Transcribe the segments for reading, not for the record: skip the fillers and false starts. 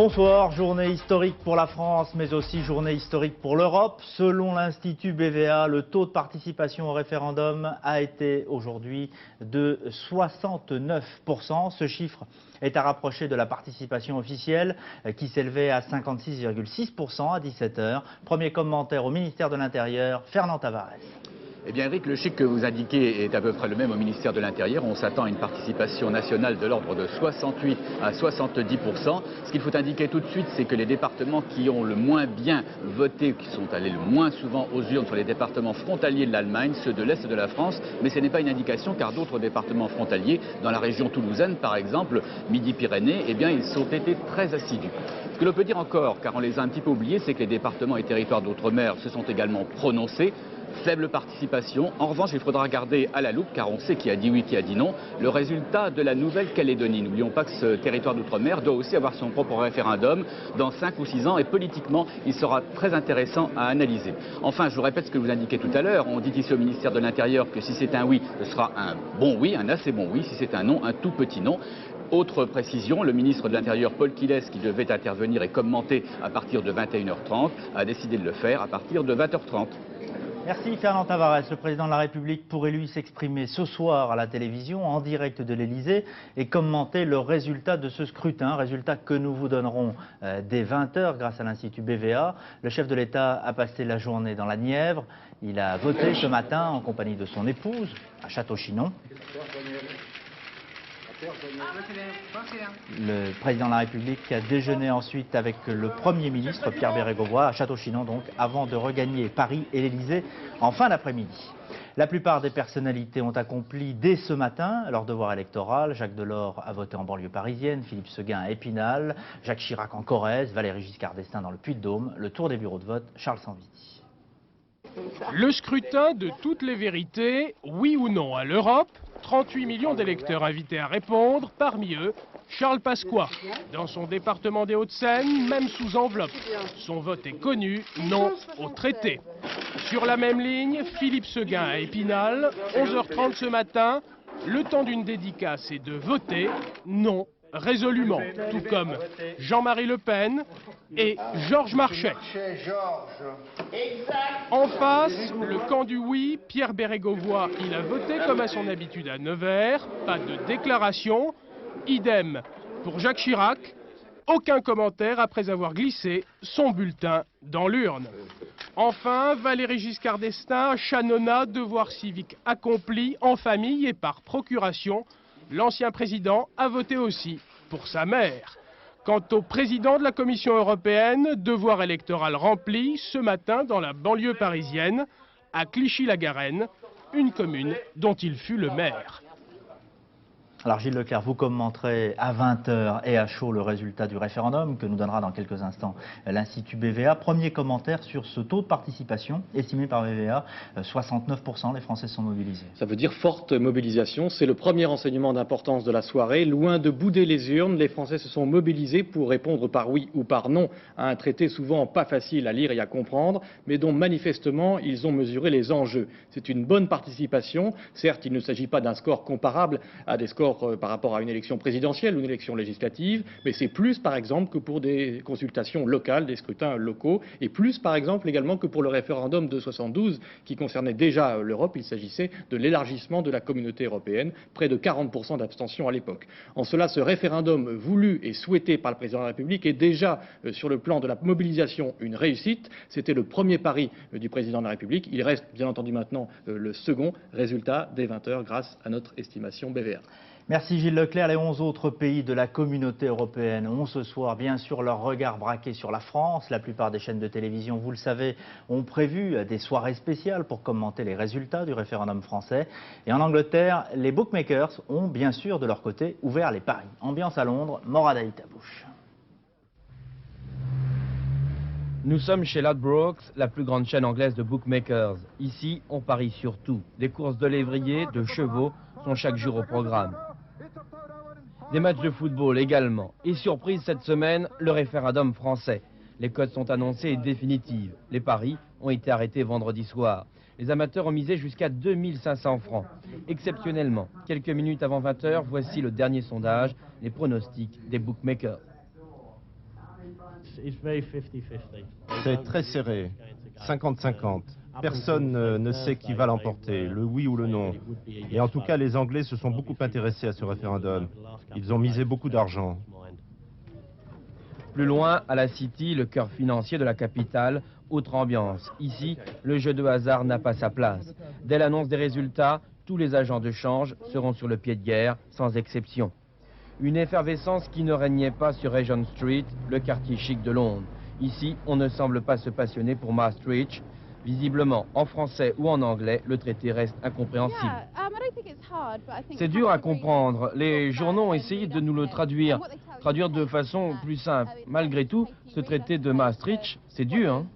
Bonsoir, journée historique pour la France, mais aussi journée historique pour l'Europe. Selon l'Institut BVA, le taux de participation au référendum a été aujourd'hui de 69%. Ce chiffre est à rapprocher de la participation officielle qui s'élevait à 56,6% à 17h. Premier commentaire au ministère de l'Intérieur, Fernand Tavares. Eh bien Eric, le chiffre que vous indiquez est à peu près le même au ministère de l'Intérieur. On s'attend à une participation nationale de l'ordre de 68 à 70%. Ce qu'il faut indiquer tout de suite, c'est que les départements qui ont le moins bien voté, qui sont allés le moins souvent aux urnes, sont les départements frontaliers de l'Allemagne, ceux de l'Est de la France. Mais ce n'est pas une indication car d'autres départements frontaliers, dans la région toulousaine par exemple, Midi-Pyrénées, eh bien ils ont été très assidus. Ce que l'on peut dire encore, car on les a un petit peu oubliés, c'est que les départements et territoires d'outre-mer se sont également prononcés. Faible participation. En revanche, il faudra garder à la loupe, car on sait qui a dit oui, qui a dit non, le résultat de la Nouvelle-Calédonie. N'oublions pas que ce territoire d'outre-mer doit aussi avoir son propre référendum dans 5 ou 6 ans et politiquement, il sera très intéressant à analyser. Enfin, je vous répète ce que vous indiquez tout à l'heure. On dit ici au ministère de l'Intérieur que si c'est un oui, ce sera un bon oui, un assez bon oui. Si c'est un non, un tout petit non. Autre précision, le ministre de l'Intérieur, Paul Quilès, qui devait intervenir et commenter à partir de 21h30, a décidé de le faire à partir de 20h30. Merci Fernand Tavares. Le président de la République pourrait lui s'exprimer ce soir à la télévision en direct de l'Elysée et commenter le résultat de ce scrutin, résultat que nous vous donnerons dès 20h grâce à l'Institut BVA. Le chef de l'État a passé la journée dans la Nièvre. Il a voté ce matin en compagnie de son épouse à Château-Chinon. Le président de la République a déjeuné ensuite avec le Premier ministre Pierre Bérégovoy à Château-Chinon, donc avant de regagner Paris et l'Élysée en fin d'après-midi. La plupart des personnalités ont accompli dès ce matin leur devoir électoral. Jacques Delors a voté en banlieue parisienne, Philippe Séguin à Épinal, Jacques Chirac en Corrèze, Valéry Giscard d'Estaing dans le Puy-de-Dôme. Le tour des bureaux de vote, Charles Sanviti. Le scrutin de toutes les vérités, oui ou non à l'Europe. 38 millions d'électeurs invités à répondre, parmi eux Charles Pasqua. Dans son département des Hauts-de-Seine, même sous enveloppe. Son vote est connu, non au traité. Sur la même ligne, Philippe Séguin à Épinal, 11h30 ce matin, le temps d'une dédicace est de voter, non résolument, tout comme Jean-Marie Le Pen et Georges Marchais. En face, le camp du oui, Pierre Bérégovoy, il a voté comme à son habitude à Nevers, pas de déclaration, idem pour Jacques Chirac, aucun commentaire après avoir glissé son bulletin dans l'urne. Enfin, Valéry Giscard d'Estaing, Chanona, devoir civique accompli en famille et par procuration. L'ancien président a voté aussi pour sa mère. Quant au président de la Commission européenne, devoir électoral rempli ce matin dans la banlieue parisienne, à Clichy-la-Garenne, une commune dont il fut le maire. Alors Gilles Leclerc, vous commenterez à 20h et à chaud le résultat du référendum que nous donnera dans quelques instants l'Institut BVA. Premier commentaire sur ce taux de participation estimé par BVA, 69%, les Français sont mobilisés. Ça veut dire forte mobilisation, c'est le premier renseignement d'importance de la soirée. Loin de bouder les urnes, les Français se sont mobilisés pour répondre par oui ou par non à un traité souvent pas facile à lire et à comprendre, mais dont manifestement ils ont mesuré les enjeux. C'est une bonne participation, certes il ne s'agit pas d'un score comparable à des scores par rapport à une élection présidentielle ou une élection législative, mais c'est plus par exemple que pour des consultations locales, des scrutins locaux, et plus par exemple également que pour le référendum de 72 qui concernait déjà l'Europe. Il s'agissait de l'élargissement de la communauté européenne, près de 40% d'abstention à l'époque. En cela, ce référendum voulu et souhaité par le président de la République est déjà sur le plan de la mobilisation une réussite. C'était le premier pari du président de la République. Il reste bien entendu maintenant le second résultat dès 20h grâce à notre estimation BVA. Merci Gilles Leclerc. Les 11 autres pays de la communauté européenne ont ce soir bien sûr leur regard braqué sur la France. La plupart des chaînes de télévision, vous le savez, ont prévu des soirées spéciales pour commenter les résultats du référendum français. Et en Angleterre, les bookmakers ont bien sûr de leur côté ouvert les paris. Ambiance à Londres, Morad Aïtabouche. Nous sommes chez Ladbrokes, la plus grande chaîne anglaise de bookmakers. Ici, on parie sur tout. Des courses de lévriers, de chevaux sont chaque jour au programme. Des matchs de football également. Et surprise cette semaine, le référendum français. Les cotes sont annoncées et définitives. Les paris ont été arrêtés vendredi soir. Les amateurs ont misé jusqu'à 2500 francs. Exceptionnellement, quelques minutes avant 20h, voici le dernier sondage, les pronostics des bookmakers. C'est très serré, 50-50. Personne ne sait qui va l'emporter, le oui ou le non. Et en tout cas, les Anglais se sont beaucoup intéressés à ce référendum. Ils ont misé beaucoup d'argent. Plus loin, à la City, le cœur financier de la capitale, autre ambiance. Ici, le jeu de hasard n'a pas sa place. Dès l'annonce des résultats, tous les agents de change seront sur le pied de guerre, sans exception. Une effervescence qui ne régnait pas sur Regent Street, le quartier chic de Londres. Ici, on ne semble pas se passionner pour Maastricht. Visiblement, en français ou en anglais, le traité reste incompréhensible. C'est dur à comprendre. Les journaux ont essayé de nous le traduire de façon plus simple. Malgré tout, ce traité de Maastricht, c'est dur, hein?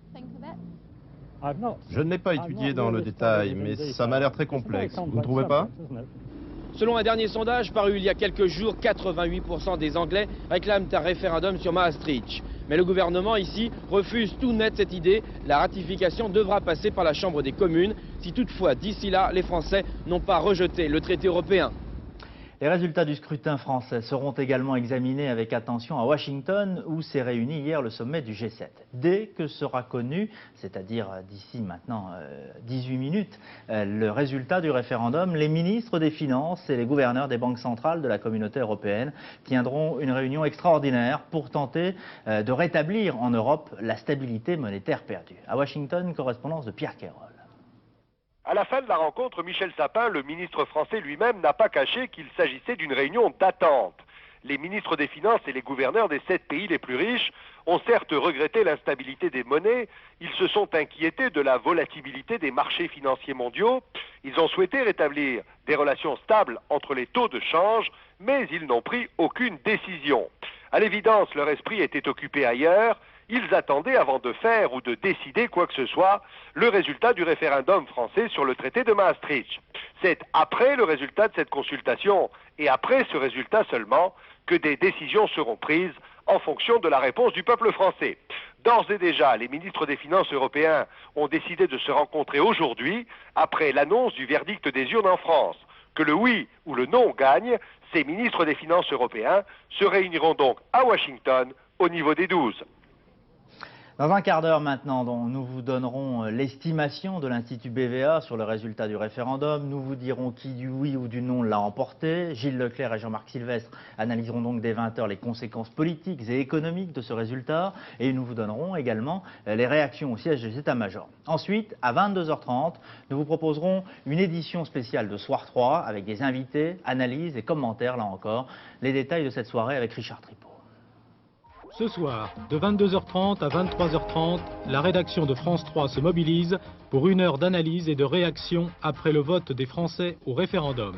Je ne l'ai pas étudié dans le détail, mais ça m'a l'air très complexe. Vous ne trouvez pas? Selon un dernier sondage paru il y a quelques jours, 88% des Anglais réclament un référendum sur Maastricht. Mais le gouvernement ici refuse tout net cette idée. La ratification devra passer par la Chambre des communes, si toutefois d'ici là les Français n'ont pas rejeté le traité européen. Les résultats du scrutin français seront également examinés avec attention à Washington, où s'est réuni hier le sommet du G7. Dès que sera connu, c'est-à-dire d'ici maintenant 18 minutes, le résultat du référendum, les ministres des Finances et les gouverneurs des banques centrales de la communauté européenne tiendront une réunion extraordinaire pour tenter de rétablir en Europe la stabilité monétaire perdue. À Washington, correspondance de Pierre Quérol. À la fin de la rencontre, Michel Sapin, le ministre français lui-même, n'a pas caché qu'il s'agissait d'une réunion d'attente. Les ministres des Finances et les gouverneurs des 7 pays les plus riches ont certes regretté l'instabilité des monnaies, ils se sont inquiétés de la volatilité des marchés financiers mondiaux, ils ont souhaité rétablir des relations stables entre les taux de change, mais ils n'ont pris aucune décision. À l'évidence, leur esprit était occupé ailleurs. Ils attendaient, avant de faire ou de décider quoi que ce soit, le résultat du référendum français sur le traité de Maastricht. C'est après le résultat de cette consultation et après ce résultat seulement que des décisions seront prises en fonction de la réponse du peuple français. D'ores et déjà, les ministres des Finances européens ont décidé de se rencontrer aujourd'hui après l'annonce du verdict des urnes en France. Que le oui ou le non gagne, ces ministres des Finances européens se réuniront donc à Washington au niveau des 12. Dans un quart d'heure maintenant, nous vous donnerons l'estimation de l'Institut BVA sur le résultat du référendum. Nous vous dirons qui du oui ou du non l'a emporté. Gilles Leclerc et Jean-Marc Sylvestre analyseront donc dès 20h les conséquences politiques et économiques de ce résultat. Et nous vous donnerons également les réactions au siège des états-majors. Ensuite, à 22h30, nous vous proposerons une édition spéciale de Soir 3 avec des invités, analyses et commentaires, là encore. Les détails de cette soirée avec Richard Tripot. Ce soir, de 22h30 à 23h30, la rédaction de France 3 se mobilise pour une heure d'analyse et de réaction après le vote des Français au référendum.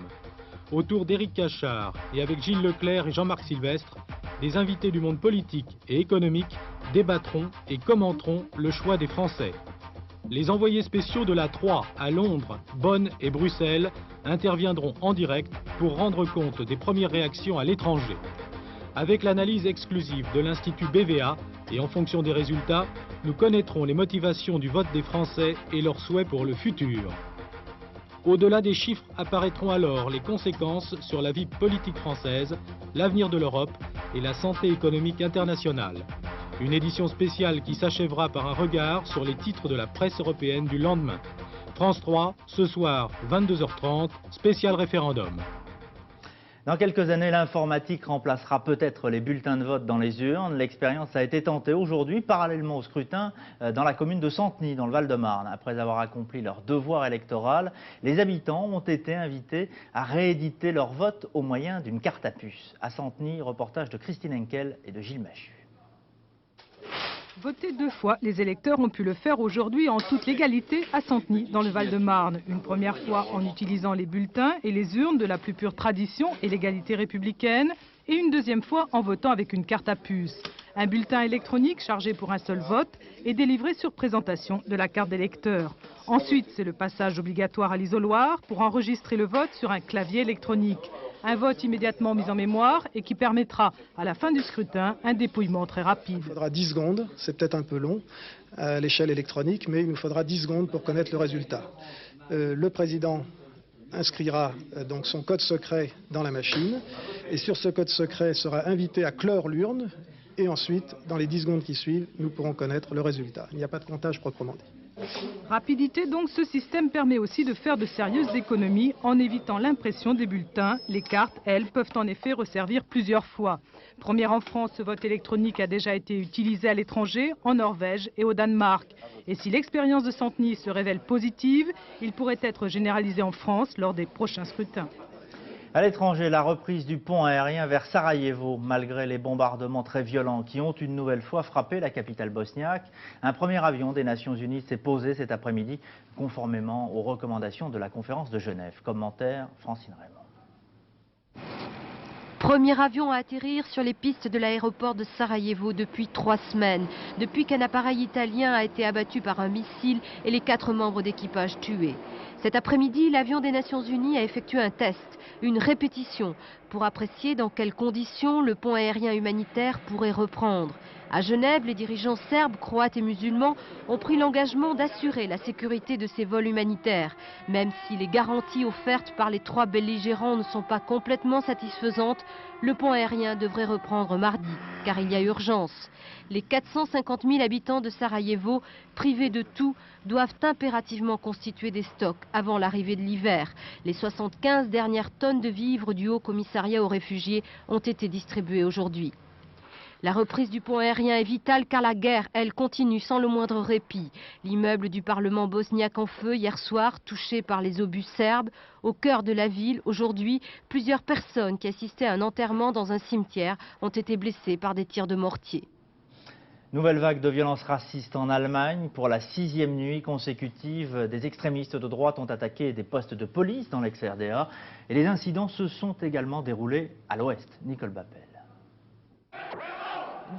Autour d'Éric Cachard et avec Gilles Leclerc et Jean-Marc Sylvestre, des invités du monde politique et économique débattront et commenteront le choix des Français. Les envoyés spéciaux de la 3 à Londres, Bonn et Bruxelles interviendront en direct pour rendre compte des premières réactions à l'étranger. Avec l'analyse exclusive de l'Institut BVA et en fonction des résultats, nous connaîtrons les motivations du vote des Français et leurs souhaits pour le futur. Au-delà des chiffres apparaîtront alors les conséquences sur la vie politique française, l'avenir de l'Europe et la santé économique internationale. Une édition spéciale qui s'achèvera par un regard sur les titres de la presse européenne du lendemain. France 3, ce soir, 22h30, spécial référendum. Dans quelques années, l'informatique remplacera peut-être les bulletins de vote dans les urnes. L'expérience a été tentée aujourd'hui, parallèlement au scrutin, dans la commune de Santeny, dans le Val-de-Marne. Après avoir accompli leur devoir électoral, les habitants ont été invités à rééditer leur vote au moyen d'une carte à puce. À Santeny, reportage de Christine Henkel et de Gilles Machu. Voter 2 fois, les électeurs ont pu le faire aujourd'hui en toute légalité à Santeny, dans le Val-de-Marne. Une première fois en utilisant les bulletins et les urnes de la plus pure tradition et l'égalité républicaine. Et une deuxième fois en votant avec une carte à puce. Un bulletin électronique chargé pour un seul vote est délivré sur présentation de la carte d'électeur. Ensuite, c'est le passage obligatoire à l'isoloir pour enregistrer le vote sur un clavier électronique. Un vote immédiatement mis en mémoire et qui permettra à la fin du scrutin un dépouillement très rapide. Il faudra 10 secondes, c'est peut-être un peu long à l'échelle électronique, mais il nous faudra 10 secondes pour connaître le résultat. Le président inscrira donc son code secret dans la machine et sur ce code secret sera invité à clore l'urne et ensuite, dans les 10 secondes qui suivent, nous pourrons connaître le résultat. Il n'y a pas de comptage proprement dit. Rapidité donc, ce système permet aussi de faire de sérieuses économies en évitant l'impression des bulletins. Les cartes, elles, peuvent en effet resservir plusieurs fois. Première en France, ce vote électronique a déjà été utilisé à l'étranger, en Norvège et au Danemark. Et si l'expérience de Santeny se révèle positive, il pourrait être généralisé en France lors des prochains scrutins. À l'étranger, la reprise du pont aérien vers Sarajevo, malgré les bombardements très violents qui ont une nouvelle fois frappé la capitale bosniaque. Un premier avion des Nations Unies s'est posé cet après-midi, conformément aux recommandations de la conférence de Genève. Commentaire, Francine Raymond. Premier avion à atterrir sur les pistes de l'aéroport de Sarajevo depuis 3 semaines, depuis qu'un appareil italien a été abattu par un missile et les 4 membres d'équipage tués. Cet après-midi, l'avion des Nations Unies a effectué un test, une répétition, pour apprécier dans quelles conditions le pont aérien humanitaire pourrait reprendre. À Genève, les dirigeants serbes, croates et musulmans ont pris l'engagement d'assurer la sécurité de ces vols humanitaires, même si les garanties offertes par les 3 belligérants ne sont pas complètement satisfaisantes. Le pont aérien devrait reprendre mardi, car il y a urgence. Les 450 000 habitants de Sarajevo, privés de tout, doivent impérativement constituer des stocks avant l'arrivée de l'hiver. Les 75 dernières tonnes de vivres du Haut Commissariat aux réfugiés ont été distribuées aujourd'hui. La reprise du pont aérien est vitale car la guerre, elle, continue sans le moindre répit. L'immeuble du Parlement bosniaque en feu hier soir, touché par les obus serbes. Au cœur de la ville, aujourd'hui, plusieurs personnes qui assistaient à un enterrement dans un cimetière ont été blessées par des tirs de mortier. Nouvelle vague de violences racistes en Allemagne. Pour la 6e nuit consécutive, des extrémistes de droite ont attaqué des postes de police dans l'ex-RDA. Et les incidents se sont également déroulés à l'ouest. Nicole Bappel.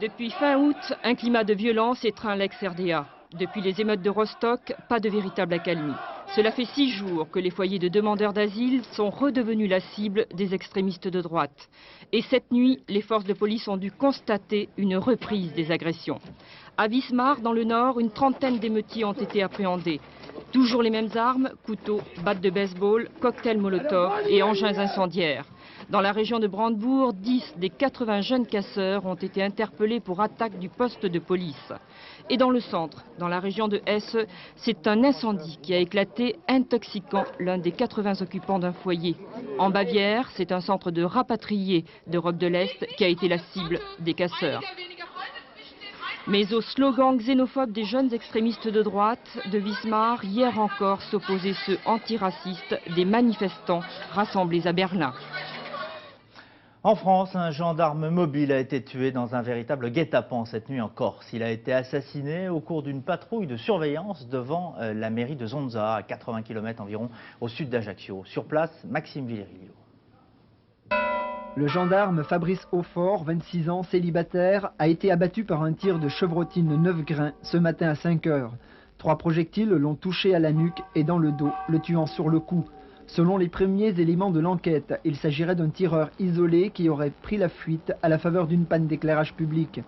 Depuis fin août, un climat de violence étreint l'ex-RDA. Depuis les émeutes de Rostock, pas de véritable accalmie. Cela fait 6 jours que les foyers de demandeurs d'asile sont redevenus la cible des extrémistes de droite. Et cette nuit, les forces de police ont dû constater une reprise des agressions. À Wismar, dans le nord, une trentaine d'émeutiers ont été appréhendés. Toujours les mêmes armes, couteaux, battes de baseball, cocktails Molotov et engins incendiaires. Dans la région de Brandebourg, 10 des 80 jeunes casseurs ont été interpellés pour attaque du poste de police. Et dans le centre, dans la région de Hesse, c'est un incendie qui a éclaté, intoxiquant l'un des 80 occupants d'un foyer. En Bavière, c'est un centre de rapatriés d'Europe de l'Est qui a été la cible des casseurs. Mais aux slogans xénophobes des jeunes extrémistes de droite de Wismar, hier encore s'opposaient ceux antiracistes des manifestants rassemblés à Berlin. En France, un gendarme mobile a été tué dans un véritable guet-apens cette nuit en Corse. Il a été assassiné au cours d'une patrouille de surveillance devant la mairie de Zonza, à 80 km environ au sud d'Ajaccio. Sur place, Maxime Villerillo. Le gendarme Fabrice Aufort, 26 ans, célibataire, a été abattu par un tir de chevrotine 9 grains ce matin à 5 heures. 3 projectiles l'ont touché à la nuque et dans le dos, le tuant sur le coup. Selon les premiers éléments de l'enquête, il s'agirait d'un tireur isolé qui aurait pris la fuite à la faveur d'une panne d'éclairage public.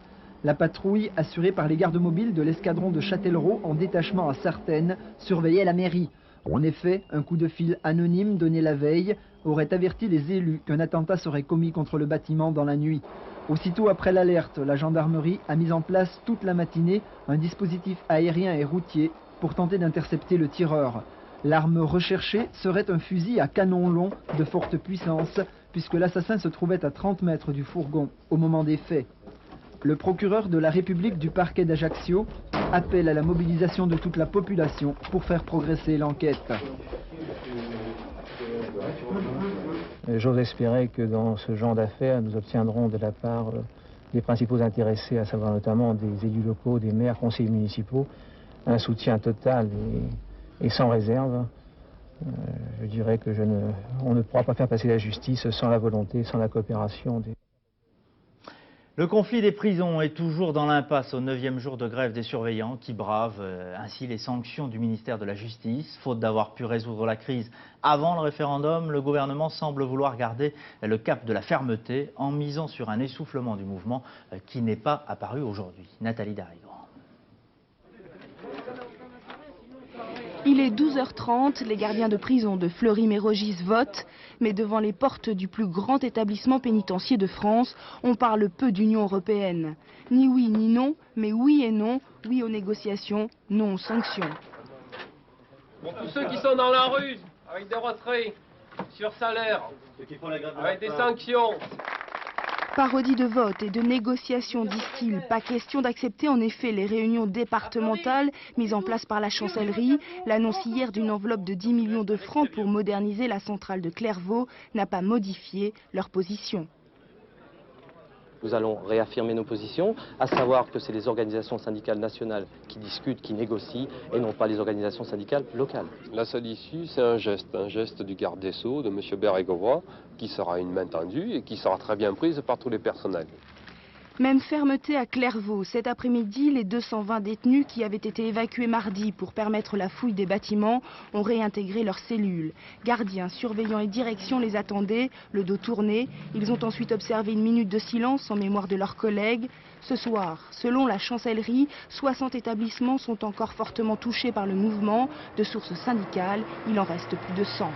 La patrouille, assurée par les gardes mobiles de l'escadron de Châtellerault en détachement à Sartène, surveillait la mairie. En effet, un coup de fil anonyme donné la veille aurait averti les élus qu'un attentat serait commis contre le bâtiment dans la nuit. Aussitôt après l'alerte, la gendarmerie a mis en place toute la matinée un dispositif aérien et routier pour tenter d'intercepter le tireur. L'arme recherchée serait un fusil à canon long de forte puissance, puisque l'assassin se trouvait à 30 mètres du fourgon au moment des faits. Le procureur de la République du parquet d'Ajaccio appelle à la mobilisation de toute la population pour faire progresser l'enquête. J'ose espérer que dans ce genre d'affaires, nous obtiendrons de la part des principaux intéressés, à savoir notamment des élus locaux, des maires, conseillers municipaux, un soutien total et sans réserve. Je dirais que on ne pourra pas faire passer la justice sans la volonté, sans la coopération des... Le conflit des prisons est toujours dans l'impasse au 9e jour de grève des surveillants qui bravent ainsi les sanctions du ministère de la Justice. Faute d'avoir pu résoudre la crise avant le référendum, le gouvernement semble vouloir garder le cap de la fermeté en misant sur un essoufflement du mouvement qui n'est pas apparu aujourd'hui. Nathalie Darrigo. Il est 12h30, les gardiens de prison de Fleury-Mérogis votent, mais devant les portes du plus grand établissement pénitentiaire de France, on parle peu d'Union européenne. Ni oui ni non, mais oui et non, oui aux négociations, non aux sanctions. Pour tous ceux qui sont dans la rue, avec des retraits, sur salaire, avec des sanctions. Parodie de vote et de négociations, disent-ils. Pas question d'accepter en effet les réunions départementales mises en place par la chancellerie. L'annonce hier d'une enveloppe de 10 millions de francs pour moderniser la centrale de Clairvaux n'a pas modifié leur position. Nous allons réaffirmer nos positions, à savoir que c'est les organisations syndicales nationales qui discutent, qui négocient, et non pas les organisations syndicales locales. La seule issue, c'est un geste du garde des Sceaux, de M. Bérégovoy, qui sera une main tendue et qui sera très bien prise par tous les personnels. Même fermeté à Clairvaux. Cet après-midi, les 220 détenus qui avaient été évacués mardi pour permettre la fouille des bâtiments ont réintégré leurs cellules. Gardiens, surveillants et direction les attendaient, le dos tourné. Ils ont ensuite observé une minute de silence en mémoire de leurs collègues. Ce soir, selon la chancellerie, 60 établissements sont encore fortement touchés par le mouvement. De sources syndicales, il en reste plus de 100.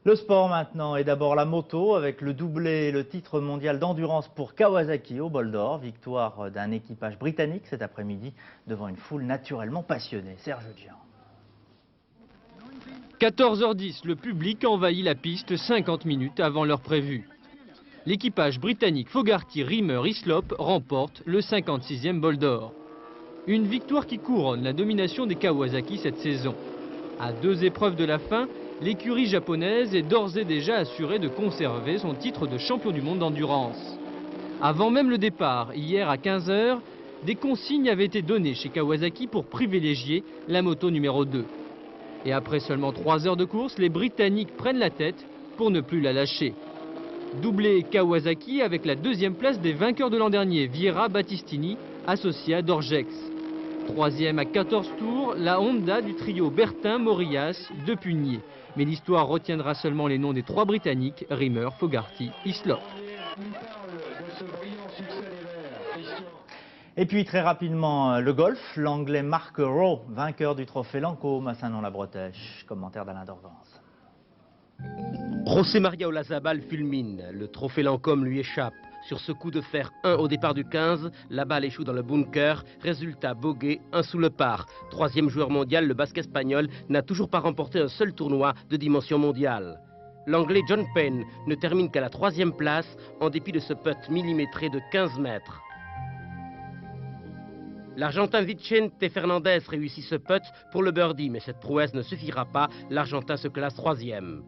Le sport maintenant, et d'abord la moto avec le doublé et le titre mondial d'endurance pour Kawasaki au bol d'or. Victoire d'un équipage britannique cet après-midi devant une foule naturellement passionnée. Serge Gian. 14h10, le public envahit la piste 50 minutes avant l'heure prévue. L'équipage britannique Fogarty, Rimmer, Hislop remporte le 56e bol d'or. Une victoire qui couronne la domination des Kawasaki cette saison. À 2 épreuves de la fin, l'écurie japonaise est d'ores et déjà assurée de conserver son titre de champion du monde d'endurance. Avant même le départ, hier à 15 h, des consignes avaient été données chez Kawasaki pour privilégier la moto numéro 2. Et après seulement 3 heures de course, les Britanniques prennent la tête pour ne plus la lâcher. Doublé Kawasaki avec la 2e place des vainqueurs de l'an dernier, Vieira Battistini, associé à Dorgex. 3e à 14 tours, la Honda du trio Bertin-Morillas de Pugnier. Mais l'histoire retiendra seulement les noms des 3 Britanniques, Rimmer, Fogarty, Hislop. Et puis très rapidement, le golf, l'anglais Mark Rowe, vainqueur du trophée Lancôme à Saint-Nom-la-Bretèche. Commentaire d'Alain Dorgance. José María Olazabal fulmine, le trophée Lancôme lui échappe. Sur ce coup de fer 1 au départ du 15, la balle échoue dans le bunker. Résultat, bogey, 1 sous le par. 3e joueur mondial, le basque espagnol n'a toujours pas remporté un seul tournoi de dimension mondiale. L'anglais John Payne ne termine qu'à la 3e place en dépit de ce putt millimétré de 15 mètres. L'Argentin Vicente Fernandez réussit ce putt pour le birdie, mais cette prouesse ne suffira pas. L'Argentin se classe 3e.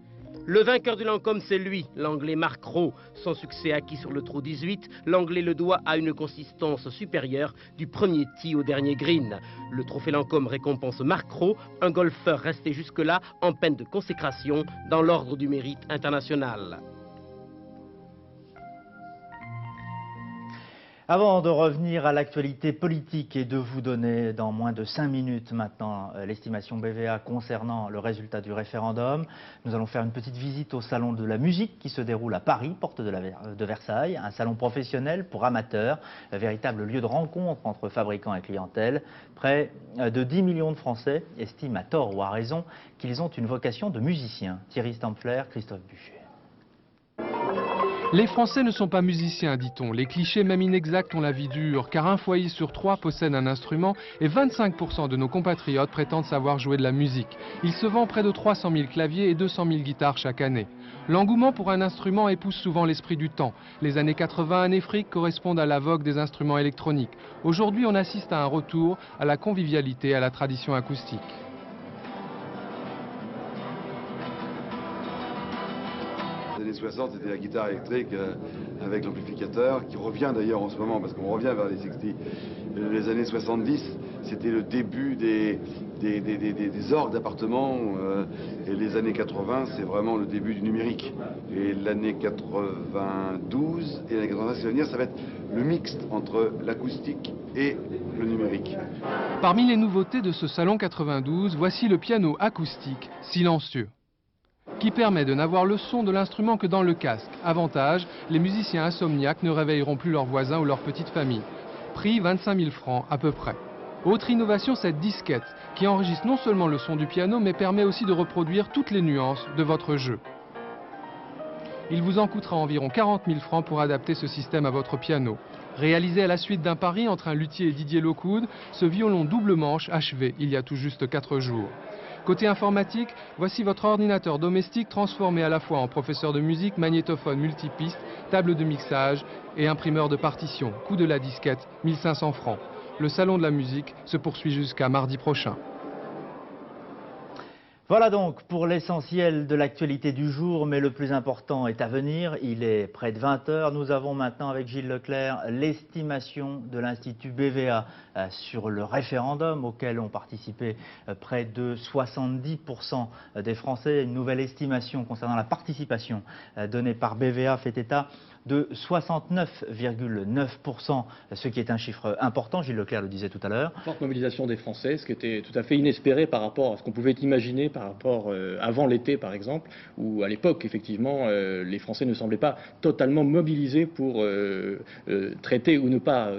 Le vainqueur du Lancôme, c'est lui, l'Anglais Mark Rowe. Son succès acquis sur le trou 18, l'Anglais le doit à une consistance supérieure du premier tee au dernier green. Le trophée Lancôme récompense Mark Rowe, un golfeur resté jusque-là en peine de consécration dans l'ordre du mérite international. Avant de revenir à l'actualité politique et de vous donner dans moins de 5 minutes maintenant l'estimation BVA concernant le résultat du référendum, nous allons faire une petite visite au salon de la musique qui se déroule à Paris, porte de Versailles, un salon professionnel pour amateurs, un véritable lieu de rencontre entre fabricants et clientèle. Près de 10 millions de Français estiment à tort ou à raison qu'ils ont une vocation de musiciens. Thierry Stampfler, Christophe Buchet. Les Français ne sont pas musiciens, dit-on. Les clichés même inexacts ont la vie dure, car un foyer sur 3 possède un instrument et 25% de nos compatriotes prétendent savoir jouer de la musique. Il se vend près de 300 000 claviers et 200 000 guitares chaque année. L'engouement pour un instrument épouse souvent l'esprit du temps. Les années 80 années fric correspondent à la vogue des instruments électroniques. Aujourd'hui, on assiste à un retour à la convivialité et à la tradition acoustique. Les années 60, c'était la guitare électrique avec l'amplificateur, qui revient d'ailleurs en ce moment, parce qu'on revient vers les 60. Les années 70, c'était le début des orgues d'appartement, et les années 80, c'est vraiment le début du numérique. Et l'année 92 et l'année 80, c'est venir, ça va être le mixte entre l'acoustique et le numérique. Parmi les nouveautés de ce salon 92, voici le piano acoustique silencieux, qui permet de n'avoir le son de l'instrument que dans le casque. Avantage, les musiciens insomniaques ne réveilleront plus leurs voisins ou leur petite famille. Prix 25 000 francs à peu près. Autre innovation, cette disquette, qui enregistre non seulement le son du piano, mais permet aussi de reproduire toutes les nuances de votre jeu. Il vous en coûtera environ 40 000 francs pour adapter ce système à votre piano. Réalisé à la suite d'un pari entre un luthier et Didier Lockwood, ce violon double manche achevé il y a tout juste 4 jours. Côté informatique, voici votre ordinateur domestique transformé à la fois en professeur de musique, magnétophone multipiste, table de mixage et imprimeur de partition. Coût de la disquette, 1500 francs. Le salon de la musique se poursuit jusqu'à mardi prochain. Voilà donc pour l'essentiel de l'actualité du jour, mais le plus important est à venir. Il est près de 20 h. Nous avons maintenant avec Gilles Leclerc l'estimation de l'Institut BVA sur le référendum auquel ont participé près de 70% des Français. Une nouvelle estimation concernant la participation donnée par BVA fait état de 69,9%, ce qui est un chiffre important, Gilles Leclerc le disait tout à l'heure. Forte mobilisation des Français, ce qui était tout à fait inespéré par rapport à ce qu'on pouvait imaginer par rapport avant l'été par exemple, où à l'époque effectivement les Français ne semblaient pas totalement mobilisés pour traiter ou ne pas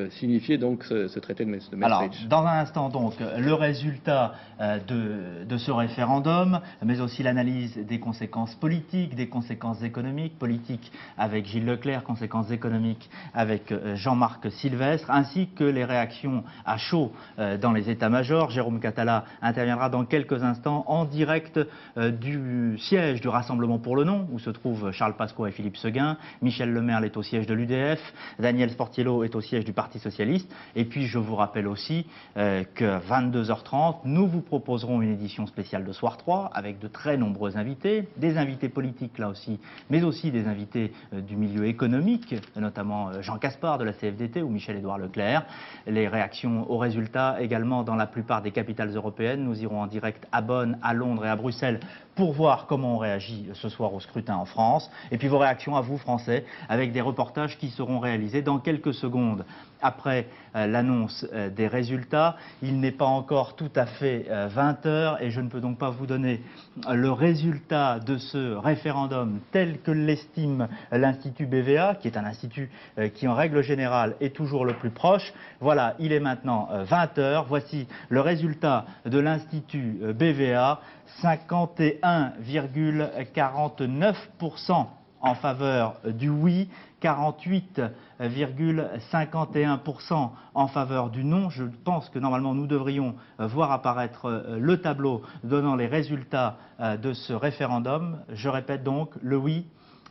signifier donc ce traité de Maastricht. Alors, dans un instant donc, le résultat de ce référendum, mais aussi l'analyse des conséquences politiques, des conséquences économiques, politiques avec Gilles Leclerc, conséquences économiques avec Jean-Marc Sylvestre, ainsi que les réactions à chaud dans les états-majors. Jérôme Catala interviendra dans quelques instants en direct du siège du Rassemblement pour le Non, où se trouvent Charles Pasqua et Philippe Seguin. Michel Lemerle est au siège de l'UDF, Daniel Sportiello est au siège du Parti Socialiste. Et puis je vous rappelle aussi que 22h30, nous vous proposerons une édition spéciale de Soir 3 avec de très nombreux invités, des invités politiques là aussi, mais aussi des invités du milieu économique, notamment Jean Caspar de la CFDT ou Michel-Édouard Leclerc. Les réactions aux résultats également dans la plupart des capitales européennes. Nous irons en direct à Bonn, à Londres et à Bruxelles pour voir comment on réagit ce soir au scrutin en France. Et puis vos réactions à vous, Français, avec des reportages qui seront réalisés dans quelques secondes après l'annonce des résultats. Il n'est pas encore tout à fait 20 h et je ne peux donc pas vous donner le résultat de ce référendum tel que l'estime l'Institut BVA, qui est un institut qui en règle générale est toujours le plus proche. Voilà, il est maintenant 20 h. Voici le résultat de l'Institut BVA, 51,49% en faveur du oui, 48,51% en faveur du non. Je pense que normalement nous devrions voir apparaître le tableau donnant les résultats de ce référendum. Je répète donc, le oui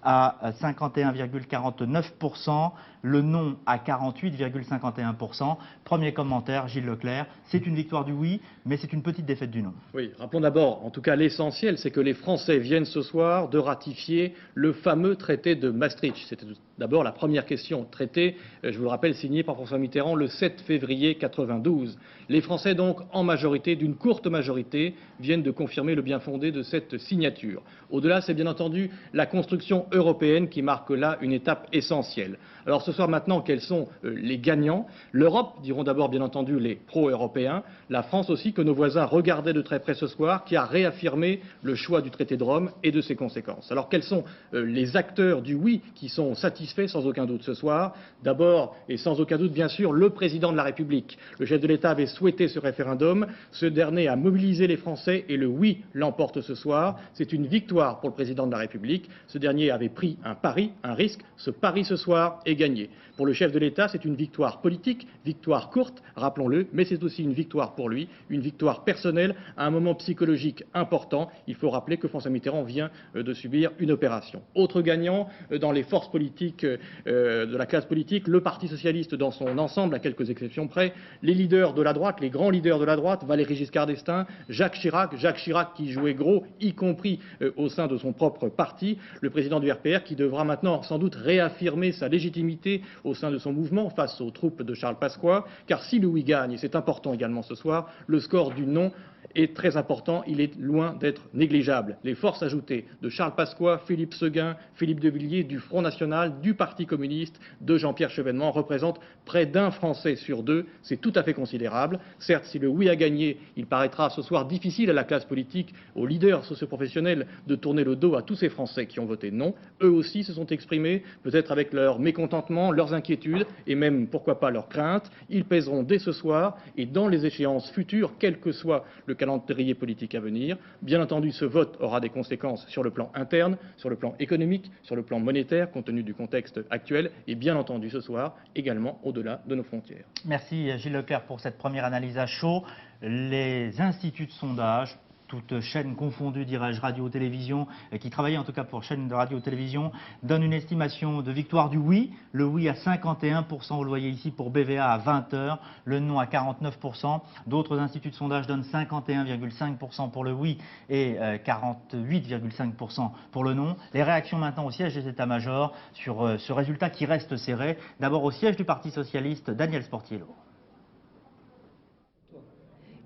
à 51,49%, le non à 48,51%. Premier commentaire, Gilles Leclerc, c'est une victoire du oui, mais c'est une petite défaite du non. Oui, rappelons d'abord, en tout cas l'essentiel, c'est que les Français viennent ce soir de ratifier le fameux traité de Maastricht. C'était d'abord la première question. Traité, je vous le rappelle, signé par François Mitterrand le 7 février 92. Les Français donc, en majorité, d'une courte majorité, viennent de confirmer le bien fondé de cette signature. Au-delà, c'est bien entendu la construction européenne qui marque là une étape essentielle. Alors ce soir maintenant, quels sont les gagnants? L'Europe, diront d'abord bien entendu les pro-européens, la France aussi que nos voisins regardaient de très près ce soir, qui a réaffirmé le choix du traité de Rome et de ses conséquences. Alors quels sont les acteurs du oui qui sont satisfaits sans aucun doute ce soir? D'abord et sans aucun doute bien sûr le président de la République. Le chef de l'État avait souhaité ce référendum, ce dernier a mobilisé les Français et le oui l'emporte ce soir. C'est une victoire pour le président de la République. Ce dernier avait pris un pari, un risque. Ce pari ce soir est gagné. Pour le chef de l'État, c'est une victoire politique, victoire courte, rappelons-le, mais c'est aussi une victoire pour lui, une victoire personnelle à un moment psychologique important. Il faut rappeler que François Mitterrand vient de subir une opération. Autre gagnant dans les forces politiques de la classe politique, le Parti socialiste dans son ensemble, à quelques exceptions près, les leaders de la droite, les grands leaders de la droite, Valéry Giscard d'Estaing, Jacques Chirac qui jouait gros, y compris au sein de son propre parti, le président du RPR qui devra maintenant sans doute réaffirmer sa légitimité au sein de son mouvement face aux troupes de Charles Pasqua, car si le oui gagne, et c'est important également ce soir, le score du non est très important, il est loin d'être négligeable. Les forces ajoutées de Charles Pasqua, Philippe Séguin, Philippe de Villiers, du Front National, du Parti communiste, de Jean-Pierre Chevènement représentent près d'un Français sur deux. C'est tout à fait considérable. Certes, si le oui a gagné, il paraîtra ce soir difficile à la classe politique, aux leaders socioprofessionnels de tourner le dos à tous ces Français qui ont voté non. Eux aussi se sont exprimés, peut-être avec leur mécontentement, leurs inquiétudes et même, pourquoi pas, leurs craintes. Ils pèseront dès ce soir et dans les échéances futures, quel que soit le calendrier politique à venir. Bien entendu, ce vote aura des conséquences sur le plan interne, sur le plan économique, sur le plan monétaire, compte tenu du contexte actuel, et bien entendu ce soir également au-delà de nos frontières. Merci Gilles Leclerc pour cette première analyse à chaud. Les instituts de sondage, toutes chaînes confondues, dirais-je, radio-télévision, qui travaillaient en tout cas pour chaînes de radio-télévision, donnent une estimation de victoire du oui. Le oui à 51%, vous le voyez ici, pour BVA à 20h, le non à 49%. D'autres instituts de sondage donnent 51,5% pour le oui et 48,5% pour le non. Les réactions maintenant au siège des états-majors sur ce résultat qui reste serré. D'abord au siège du Parti socialiste, Daniel Sportiello.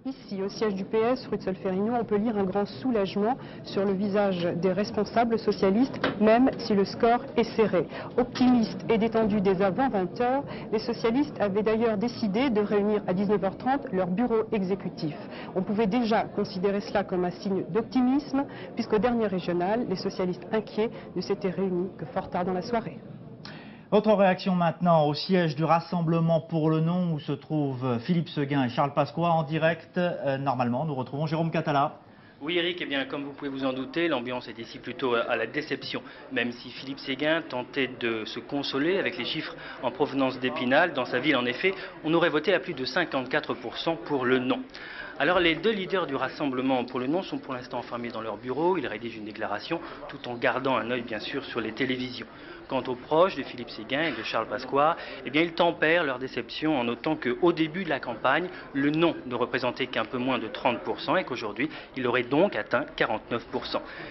Ici, au siège du PS, rue de Solferino, on peut lire un grand soulagement sur le visage des responsables socialistes, même si le score est serré. Optimistes et détendus dès avant 20h, les socialistes avaient d'ailleurs décidé de réunir à 19h30 leur bureau exécutif. On pouvait déjà considérer cela comme un signe d'optimisme, puisqu'au dernier régional, les socialistes inquiets ne s'étaient réunis que fort tard dans la soirée. Autre réaction maintenant au siège du Rassemblement pour le non où se trouvent Philippe Séguin et Charles Pasqua en direct. Normalement, nous retrouvons Jérôme Catala. Oui Eric, eh bien, comme vous pouvez vous en douter, l'ambiance est ici plutôt à la déception. Même si Philippe Séguin tentait de se consoler avec les chiffres en provenance d'Épinal, dans sa ville en effet, on aurait voté à plus de 54% pour le non. Alors les deux leaders du Rassemblement pour le non sont pour l'instant enfermés dans leur bureau. Ils rédigent une déclaration tout en gardant un œil bien sûr sur les télévisions. Quant aux proches de Philippe Séguin et de Charles Pasqua, eh bien, ils tempèrent leur déception en notant qu'au début de la campagne, le non ne représentait qu'un peu moins de 30% et qu'aujourd'hui, il aurait donc atteint 49%.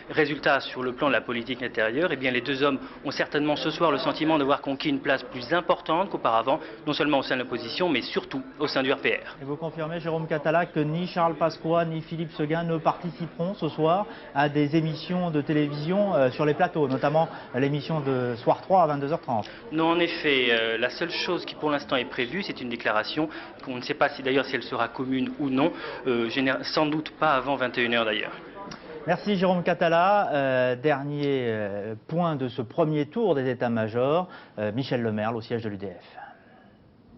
Résultat, sur le plan de la politique intérieure, eh bien, les deux hommes ont certainement ce soir le sentiment d'avoir conquis une place plus importante qu'auparavant, non seulement au sein de l'opposition, mais surtout au sein du RPR. Et vous confirmez, Jérôme Catala, que ni Charles Pasqua ni Philippe Séguin ne participeront ce soir à des émissions de télévision sur les plateaux, notamment l'émission de Soir 3 à 22h30. Non, en effet, la seule chose qui pour l'instant est prévue, c'est une déclaration qu'on ne sait pas si d'ailleurs si elle sera commune ou non, sans doute pas avant 21h d'ailleurs. Merci Jérôme Catala. Dernier point de ce premier tour des états-majors, Michel Lemerle au siège de l'UDF.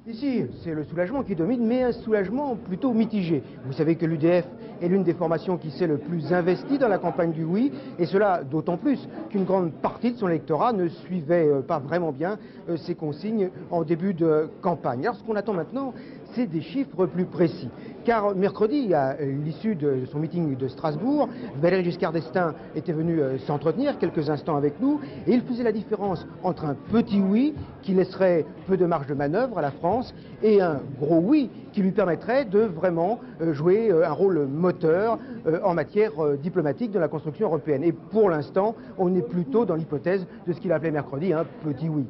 Ici, c'est le soulagement qui domine, mais un soulagement plutôt mitigé. Vous savez que l'UDF est l'une des formations qui s'est le plus investie dans la campagne du oui, et cela d'autant plus qu'une grande partie de son électorat ne suivait pas vraiment bien ses consignes en début de campagne. Alors ce qu'on attend maintenant, c'est des chiffres plus précis. Car mercredi, à l'issue de son meeting de Strasbourg, Valéry Giscard d'Estaing était venu s'entretenir quelques instants avec nous, et il faisait la différence entre un petit oui qui laisserait peu de marge de manœuvre à la France et un gros oui qui lui permettrait de vraiment jouer un rôle moteur en matière diplomatique de la construction européenne. Et pour l'instant, on est plutôt dans l'hypothèse de ce qu'il appelait mercredi un petit oui.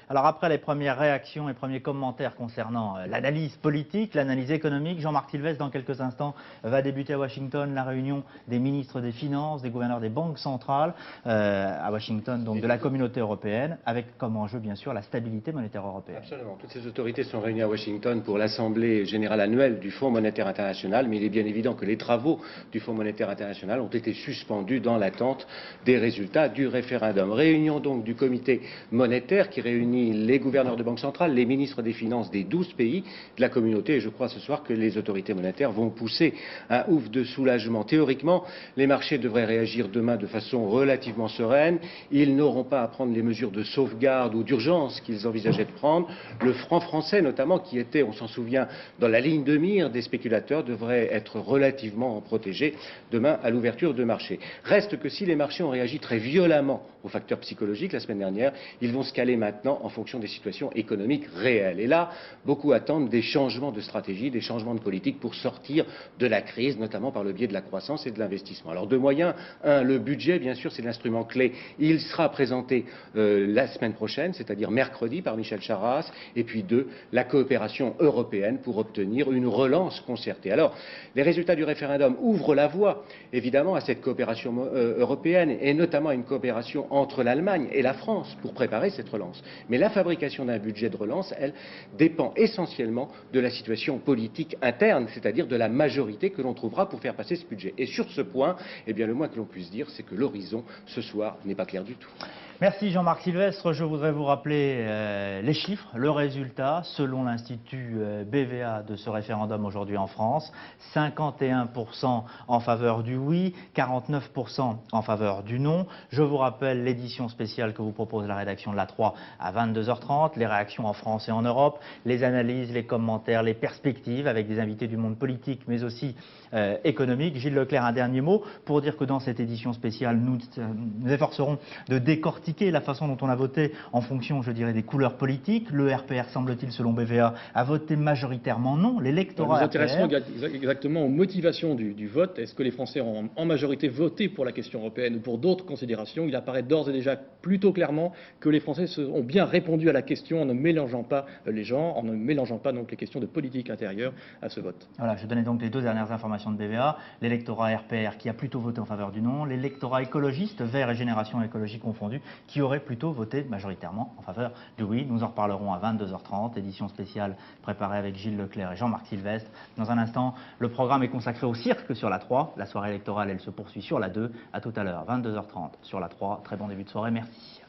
Alors après les premières réactions et premiers commentaires concernant l'analyse politique, l'analyse économique, Jean-Marc Sylvestre dans quelques instants va débuter à Washington la réunion des ministres des Finances, des gouverneurs des banques centrales à Washington, donc de la communauté européenne, avec comme enjeu bien sûr la stabilité monétaire européenne. Absolument, toutes ces autorités sont réunies à Washington pour l'Assemblée générale annuelle du Fonds monétaire international, mais il est bien évident que les travaux du Fonds monétaire international ont été suspendus dans l'attente des résultats du référendum. Réunion donc du comité monétaire qui réunit les gouverneurs de banque centrale, les ministres des Finances des 12 pays de la communauté. Et je crois ce soir que les autorités monétaires vont pousser un ouf de soulagement. Théoriquement, les marchés devraient réagir demain de façon relativement sereine. Ils n'auront pas à prendre les mesures de sauvegarde ou d'urgence qu'ils envisageaient de prendre. Le franc français, notamment, qui était, on s'en souvient, dans la ligne de mire des spéculateurs, devrait être relativement protégé demain à l'ouverture de marché. Reste que si les marchés ont réagi très violemment aux facteurs psychologiques la semaine dernière, ils vont se caler maintenant en fonction des situations économiques réelles. Et là, beaucoup attendent des changements de stratégie, des changements de politique pour sortir de la crise, notamment par le biais de la croissance et de l'investissement. Alors deux moyens. Un, le budget, bien sûr, c'est l'instrument clé. Il sera présenté la semaine prochaine, c'est-à-dire mercredi, par Michel Charasse. Et puis deux, la coopération européenne pour obtenir une relance concertée. Alors, les résultats du référendum ouvrent la voie, évidemment, à cette coopération européenne et notamment à une coopération entre l'Allemagne et la France pour préparer cette relance. Mais la fabrication d'un budget de relance, elle, dépend essentiellement de la situation politique interne, c'est-à-dire de la majorité que l'on trouvera pour faire passer ce budget. Et sur ce point, eh bien, le moins que l'on puisse dire, c'est que l'horizon, ce soir, n'est pas clair du tout. Merci Jean-Marc Sylvestre. Je voudrais vous rappeler les chiffres, le résultat, selon l'Institut BVA de ce référendum aujourd'hui en France. 51% en faveur du oui, 49% en faveur du non. Je vous rappelle l'édition spéciale que vous propose la rédaction de la 3 à 22h30, les réactions en France et en Europe, les analyses, les commentaires, les perspectives avec des invités du monde politique mais aussi économique. Gilles Leclerc, un dernier mot pour dire que dans cette édition spéciale, nous efforcerons de décortiquer la façon dont on a voté en fonction, je dirais, des couleurs politiques. Le RPR, semble-t-il, selon BVA, a voté majoritairement non. L'électorat Nous intéresserons RPR... exactement aux motivations du vote. Est-ce que les Français ont en majorité voté pour la question européenne ou pour d'autres considérations? Il apparaît d'ores et déjà plutôt clairement que les Français ont bien répondu à la question en ne mélangeant pas les gens, en ne mélangeant pas donc les questions de politique intérieure à ce vote. Voilà, je donnais donc les deux dernières informations de BVA. L'électorat RPR qui a plutôt voté en faveur du non. L'électorat écologiste, Verts et Génération Écologie confondus, qui aurait plutôt voté majoritairement en faveur du oui. Nous en reparlerons à 22h30, édition spéciale préparée avec Gilles Leclerc et Jean-Marc Sylvestre. Dans un instant, le programme est consacré au cirque sur la 3. La soirée électorale, elle se poursuit sur la 2. À tout à l'heure, 22h30 sur la 3. Très bon début de soirée, merci.